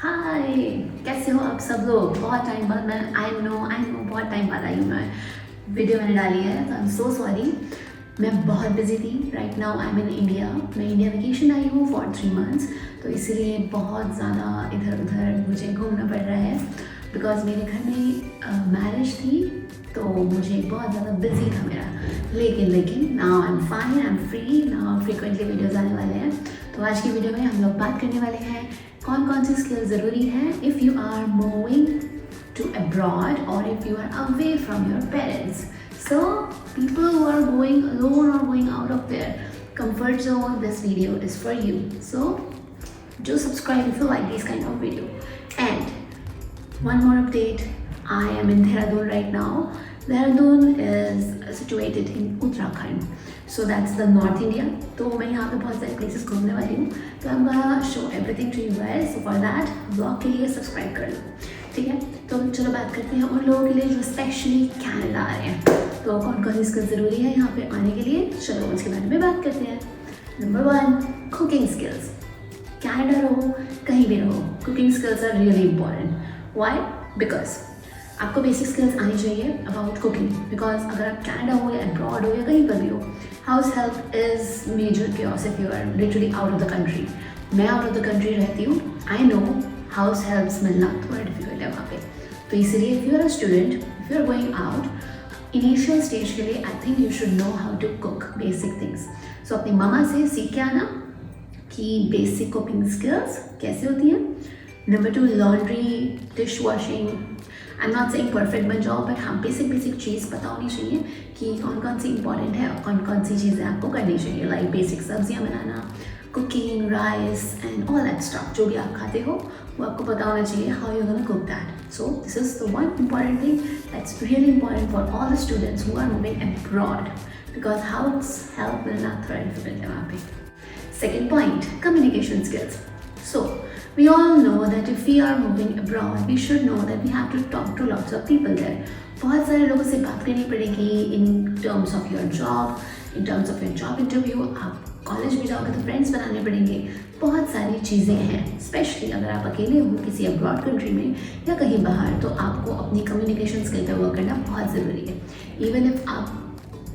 हाय, कैसे हो आप सब लोग। बहुत टाइम बाद मैं आई नो बहुत टाइम बाद आई हूँ मैं वीडियो मैंने डाली है, तो आई एम सो सॉरी। मैं बहुत बिजी थी। Right now I am in India. मैं इंडिया वेकेशन आई हूँ फॉर 3 मंथ्स, तो इसीलिए बहुत ज़्यादा इधर उधर मुझे घूमना पड़ रहा है बिकॉज मेरे घर में मैरिज थी, तो मुझे बहुत ज़्यादा बिजी था मेरा। लेकिन now I am fine, I am free now. Frequently videos आने वाले हैं, तो आज की वीडियो में हम लोग बात करने वाले हैं कौन कौन सी स्किल ज़रूरी है if you are moving to abroad और if you are away from your parents. So people who are going alone और going out of their comfort zone, this video is for you. So do subscribe if you like this kind of video. And one more update, I am in Dehradun right now. Dehradun is situated in Uttarakhand, so that's the North India. तो मैं यहाँ पे बहुत सारे places घूमने वाली हूँ, तो I'm gonna show everything to you guys. So for that vlog के लिए subscribe कर लो, ठीक है। तो चलो बात करते हैं उन लोगों के लिए जो स्पेशली कैनेडा आ रहे हैं। तो कौन कौन सी स्किल्स ज़रूरी है यहाँ पे आने के लिए, चलो उसके बारे में बात करते हैं। Number 1, cooking skills. कैनेडा रहो कहीं भी रहो, cooking skills are really important. Why? Because आपको बेसिक स्किल्स आनी चाहिए अबाउट कुकिंग। बिकॉज अगर आप कैनेडा हो या अब्रॉड हो या कहीं पर भी हो, house help is major chaos if you are literally out of the country. मैं आउट ऑफ द कंट्री रहती हूँ, आई नो हाउस हेल्प्स मिलना थोड़ा डिफिकल्ट है वहाँ पे। तो इसीलिए if you are a student, if you are going out, initial stage के लिए I think you should know how to cook basic things. So अपनी मामा से सीख के आना कि बेसिक कुकिंग स्किल्स कैसे होती हैं। Number 2, laundry, dish washing. I am not saying perfect बन जाओ, बट हाँ बेसिक चीज़ पता होनी चाहिए कि कौन कौन सी इंपॉर्टेंट है और कौन कौन सी चीज़ें आपको करनी चाहिए। लाइक बेसिक सब्जियाँ बनाना, cooking, rice and all that stuff. जो भी आप खाते हो वो आपको पता होना चाहिए how you gonna cook that. So this is the one important thing that's really important for all the students who are moving abroad, because house help मिलना थोड़ा डिफिकल्ट है वहाँ पे। Second point, communication skills. So we all know that if we are moving abroad, we should know that we have to talk to lots of people there. बहुत सारे लोगों से बात करनी पड़ेगी in terms of your job, in terms of your job interview. आप college में जाओगे तो फ्रेंड्स बनाने पड़ेंगे, बहुत सारी चीज़ें हैं। स्पेशली अगर आप अकेले हो किसी अब्रॉड कंट्री में या कहीं बाहर, तो आपको अपनी कम्युनिकेशन स्किल पर वर्क करना बहुत ज़रूरी है। इवन इफ आप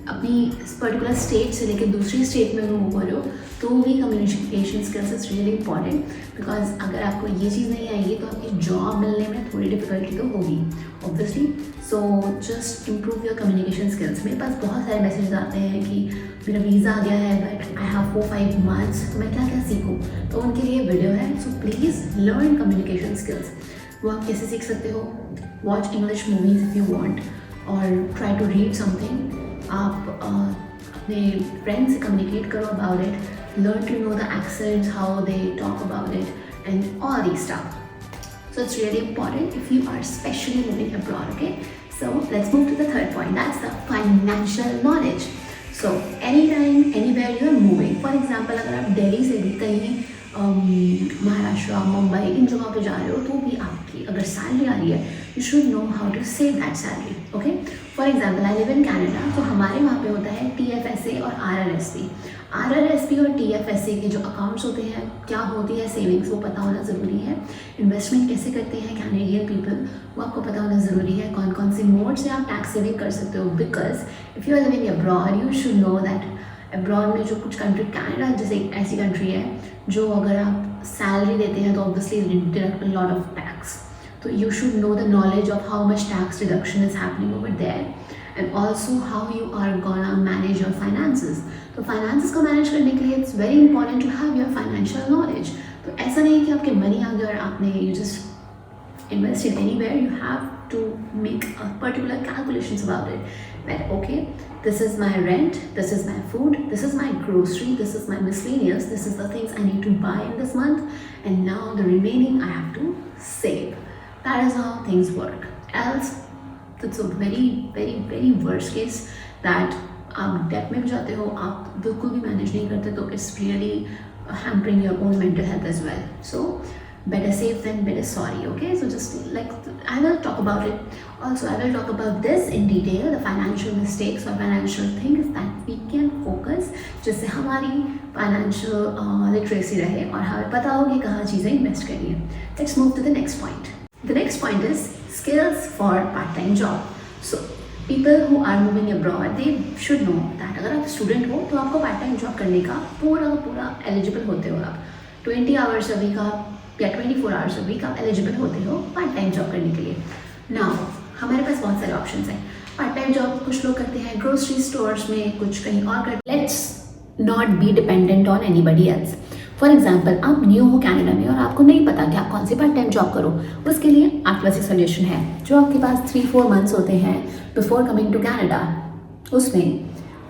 अपनी पर्टिकुलर स्टेट से लेकर दूसरी स्टेट में मूव हो रहे हो, तो भी communication skills is really important. Because अगर आपको ये चीज़ नहीं आएगी तो आपकी जॉब मिलने में थोड़ी डिफिकल्टी तो होगी obviously. So just improve your communication skills. मेरे पास बहुत सारे मैसेजेस आते हैं कि मेरा वीज़ा आ गया है बट आई हैव 4-5 मंथ्स, तो मैं क्या क्या सीखूँ। तो उनके लिए वीडियो है। So please learn communication skills. वो आप कैसे सीख सकते हो? Watch English movies if you want, और ट्राई टू रीड समथिंग। आप अपने फ्रेंड्स से कम्युनिकेट करो about it, learn to know the accents, how they talk about it, and all these stuff. So it's really important if you are especially moving abroad, okay? So let's move to the third point, that's the financial knowledge. So anytime, anywhere you are moving, for example, अगर आप दिल्ली से भी कहीं महाराष्ट्र, मुंबई इन जगहों पे जा रहे हो, तो भी आपकी अगर सैलरी आ रही है, you should know how to save that salary, okay? For example I live in Canada, तो हमारे वहाँ पे होता है TFSA और RRSP। RRSP और TFSA के जो अकाउंट्स होते हैं, क्या होती है सेविंग्स, वो पता होना ज़रूरी है। इन्वेस्टमेंट कैसे करते हैं कैनेडियन पीपल, वो आपको पता होना ज़रूरी है। कौन कौन से मोड से आप टैक्स सेविंग कर सकते हो, because if you are living abroad you should know that abroad में जो कुछ कंट्री, कैनेडा जैसे एक ऐसी कंट्री है जो अगर आप सैलरी देते हैं तो obviously deduct a lot of tax. तो you should know the knowledge of how much tax deduction is happening over there, and also how you are gonna manage your finances. तो finances को manage करने के लिए it's very important to have your financial knowledge. तो ऐसा नहीं कि आपके money आ गया और आपने you just invest it anywhere. You have to make a particular calculations about it. That okay, this is my rent, this is my food, this is my grocery, this is my miscellaneous, this is the things I need to buy in this month, and now the remaining I have to save. That is how things work. Else, it's a very worst case that आप date में भी जाते हो, आप बिल्कुल भी manage नहीं करते, तो it's really hampering your own mental health as well. So better safe than better sorry. Okay, so just like I will talk about it. Also, I will talk about this in detail, the financial mistakes or financial things that we can focus, जिससे हमारी financial literacy रहे और हमें पता हो कि कहाँ चीज़ें invest करनी है. Let's move to the next point. The next point is skills for part-time job. So people who are moving abroad, they should know that अगर आप स्टूडेंट हो तो आपको पार्ट टाइम जॉब करने का पूरा एलिजिबल होते हो. आप 20 आवर्स अ वीक आप या 24 आवर्स अ वीक आप एलिजिबल होते हो पार्ट टाइम जॉब करने के लिए. नाउ हमारे पास बहुत सारे ऑप्शंस हैं. पार्ट टाइम जॉब कुछ लोग करते हैं ग्रोसरी स्टोर्स में, कुछ कहीं और करते. Let's not be dependent on anybody else. For example, आप न्यू हो कनाडा में और आपको नहीं पता कि आप कौन सी पार्ट टाइम जॉब करो. उसके लिए आपके पास एक सोल्यूशन है. जो आपके पास 3-4 मंथ्स होते हैं बिफोर कमिंग टू कनाडा, उसमें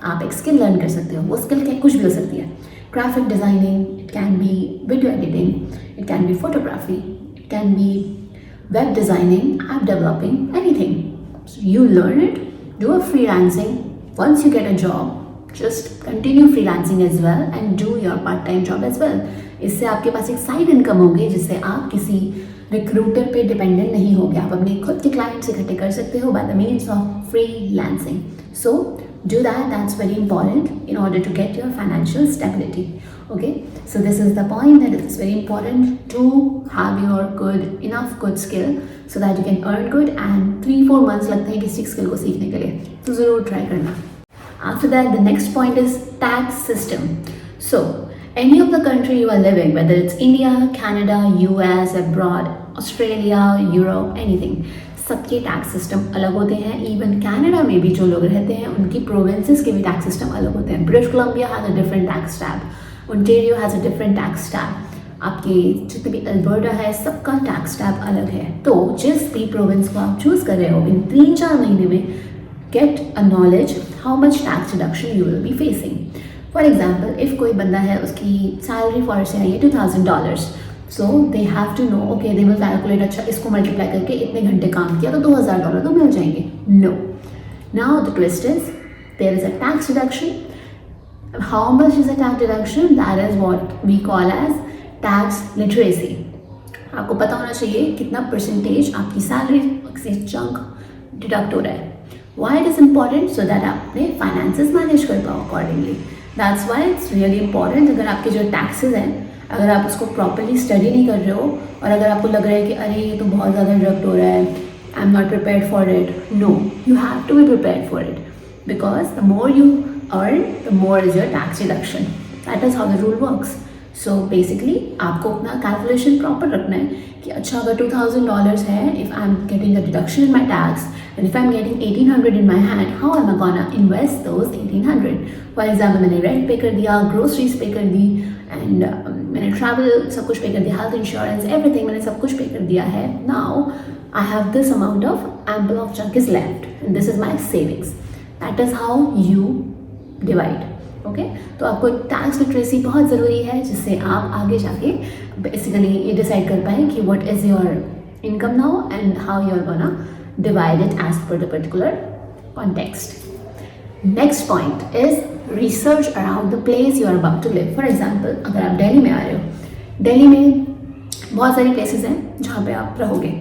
आप एक स्किल लर्न कर सकते हो. वो स्किल कुछ भी हो सकती है. Graphic designing, it can be video editing, it can be photography, it can be web designing, app developing, anything. So you learn it, do a freelancing. Once you get a job, just continue freelancing as well and do your part-time job as well. इससे आपके पास एक side income होगी जिससे आप किसी recruiter पे dependent नहीं होगे. आप अपने खुद के क्लाइंट्स इकट्ठे कर सकते हो by the means of freelancing. So do that. That's very important in order to get your financial stability. Okay, so this is the point, that it's very important to have your good skill so that you can earn good. And 3-4 months लगते हैं किसी skill को सीखने के लिए, तो ज़रूर try करना. After that, the next point is tax system. So any of the country you are living, whether it's India, Canada, US, abroad, Australia, Europe, anything, सबके टैक्स सिस्टम अलग होते हैं. इवन कनाडा में भी जो लोग रहते हैं उनकी प्रोविंसेस के भी टैक्स सिस्टम अलग होते हैं. British Columbia has a different tax slab, Ontario has a different tax slab. आपके जितने भी अल्बर्टा है सबका टैक्स स्लैब अलग है. तो जिस भी प्रोविंस को आप चूज़ कर रहे हो, इन 3-4 महीने में get a knowledge how much tax deduction you will be facing. For example, if कोई बंदा है उसकी सैलरी फॉर से आई है $2,000, so they have to know, okay, they will calculate, अच्छा इसको मल्टीप्लाई करके इतने घंटे काम किया तो $2,000 तो मिल जाएंगे. No, now the twist is there is a tax deduction. How much is a tax deduction? That is what we call as tax literacy. आपको पता होना चाहिए कितना परसेंटेज आपकी सैलरी से चंक डिडक्ट हो रहा है. Why it is important? So that आप अपने फाइनेंसेस मैनेज कर पाओ accordingly. That's why it's really important. अगर आपके जो टैक्सेस हैं, अगर आप उसको प्रॉपरली स्टडी नहीं कर रहे हो और अगर आपको लग रहा है कि अरे ये तो बहुत ज़्यादा डिडक्ट हो रहा है, I am not prepared for it, no, you have to be prepared for it, because the more you earn the more is your tax deduction. That is how the rule works. So basically आपको अपना calculation proper रखना है कि अच्छा अगर $2,000 है, if I am getting a deduction in my tax, and if I'm getting 1,800 in my hand, how am I gonna invest those 1,800? For example, मैंने rent पे कर दिया, ग्रोसरीज पे कर दी, एंड मैंने ट्रैवल सब कुछ पे कर दिया, हेल्थ इंश्योरेंस, एवरीथिंग मैंने सब कुछ पे कर दिया है. Now I have this amount of ample of chunk is left and this is my savings. That is how you divide. Okay, तो आपको टैक्स लिटरेसी बहुत ज़रूरी है जिससे आप आगे जाके बेसिकली ये डिसाइड कर पाएँ कि what is your income now and how you are gonna divide it as per the particular context. Next point is research around the place you are about to live. For example, अगर आप दिल्ली में आ रहे हो, दिल्ली में बहुत सारी places हैं जहाँ पे आप रहोगे,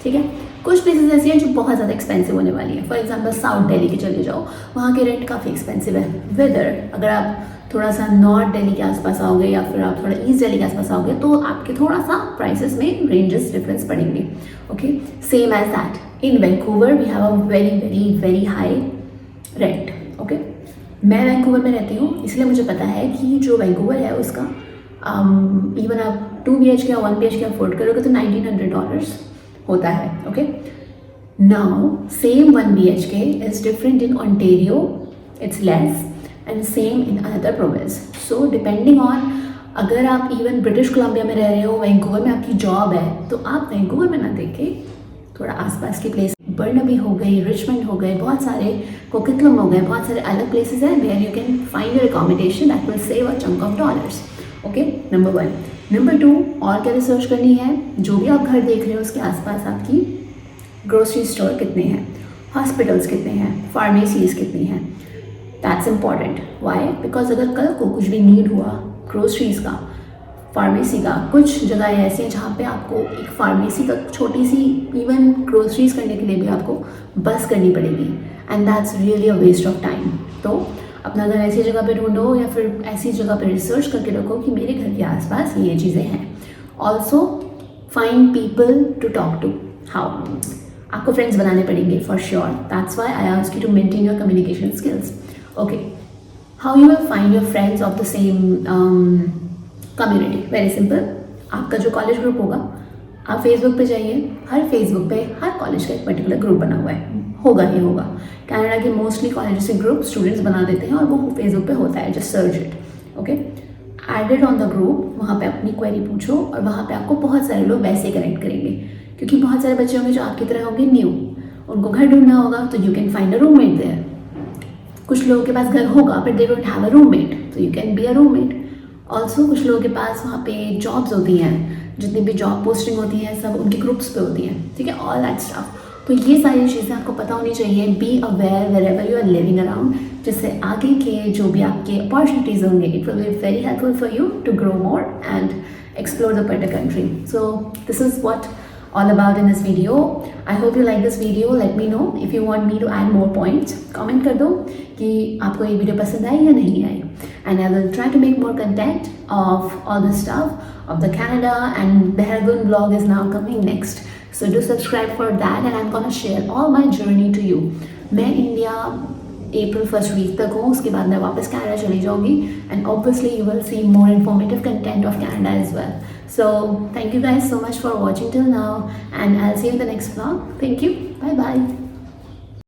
ठीक है. कुछ प्लेसेस ऐसी हैं जो बहुत ज़्यादा एक्सपेंसिव होने वाली है. फॉर एग्जाम्पल साउथ दिल्ली के चले जाओ, वहाँ के रेंट काफ़ी एक्सपेंसिव है. वेदर अगर आप थोड़ा सा नॉर्थ दिल्ली के आसपास आओगे या फिर आप थोड़ा ईस्ट दिल्ली के आसपास आओगे तो आपके थोड़ा सा प्राइसेस में रेंजेस डिफरेंस पड़ेंगे. Okay, same as that in Vancouver we have a very very very high rent. Okay, मैं वैंकूवर में रहती हूँ इसलिए मुझे पता है कि जो वैंकूवर है उसका इवन आप 2 BHK या 1 BHK अफोर्ड करोगे तो $1,900 होता है. Okay, now same 1 BHK is different in Ontario, it's less, and same in another province. So depending on, अगर आप इवन ब्रिटिश कोलंबिया में रह रहे हो, वैंकूवर में आपकी जॉब है, तो आप वैंकूवर में ना देख के थोड़ा आसपास की प्लेस, बर्नबी हो गई, रिचमंड हो गए, बहुत सारे कोकिटलम हो गए, बहुत सारे अलग प्लेसेस हैं where you can find your accommodation that will save a chunk of dollars. Okay, number 1. Number 2, और क्या रिसर्च करनी है, जो भी आप घर देख रहे हो उसके आसपास आपकी ग्रोसरी स्टोर कितने हैं, हॉस्पिटल्स कितने हैं, फार्मेसीज कितनी हैं. That's important. वाई? बिकॉज अगर कल को कुछ भी नीड हुआ ग्रोसरीज का, फार्मेसी का, कुछ जगह ऐसी हैं जहाँ पे आपको एक फार्मेसी तक छोटी सी इवन ग्रोसरीज करने के लिए भी आपको बस करनी पड़ेगी, and that's really a waste of time. तो अपना घर ऐसी जगह पे ढूंढो या फिर ऐसी जगह पे रिसर्च करके रखो कि मेरे घर के आसपास ये चीज़ें हैं। Also find people to talk to. How? आपको फ्रेंड्स बनाने पड़ेंगे for sure, that's why I ask you to maintain your communication skills. Okay, how you will find your friends of the same community? Very simple, आपका जो college group होगा, आप Facebook पे जाइए, हर Facebook पे हर कॉलेज का एक पर्टिकुलर ग्रुप बना हुआ है, होगा ही होगा। कनाडा के मोस्टली कॉलेज से ग्रुप स्टूडेंट्स बना देते हैं और वो फेसबुक पे होता है, just search it. Okay, added on the group, वहाँ पे अपनी क्वेरी पूछो और वहाँ पे आपको बहुत सारे लोग वैसे कनेक्ट करेंगे, क्योंकि बहुत सारे बच्चे होंगे जो आपकी तरह होंगे न्यू, उनको घर ढूंढना होगा, तो you can find a roommate there. कुछ लोगों के पास घर होगा but they don't have a roommate, तो you can be a roommate. Also कुछ लोगों के पास वहाँ पे जॉब्स होती हैं, जितनी भी जॉब पोस्टिंग होती हैं सब उनके ग्रुप्स पे होती हैं, ठीक है, ऑल दैट स्टफ। तो ये सारी चीज़ें आपको पता होनी चाहिए। Be aware wherever you are living around, जिससे आगे के जो भी आपके अपॉर्चुनिटीज़ होंगे, it will be very helpful for you to grow more and explore the better country. So this is what all about in this video. I hope you like this video. Let me know if you want me to add more points. Comment कर दो कि आपको ये video पसंद आई या नहीं आई, and I will try to make more content of all this stuff of the Canada, and Dehradun vlog is now coming next. So do subscribe for that, and I'm gonna share all my journey to you. मैं India April 1st week तक हूँ, उसके बाद मैं वापस Canada चली जाऊँगी, and obviously you will see more informative content of Canada as well. So thank you guys so much for watching till now, and I'll see you in the next vlog. Thank you. Bye bye.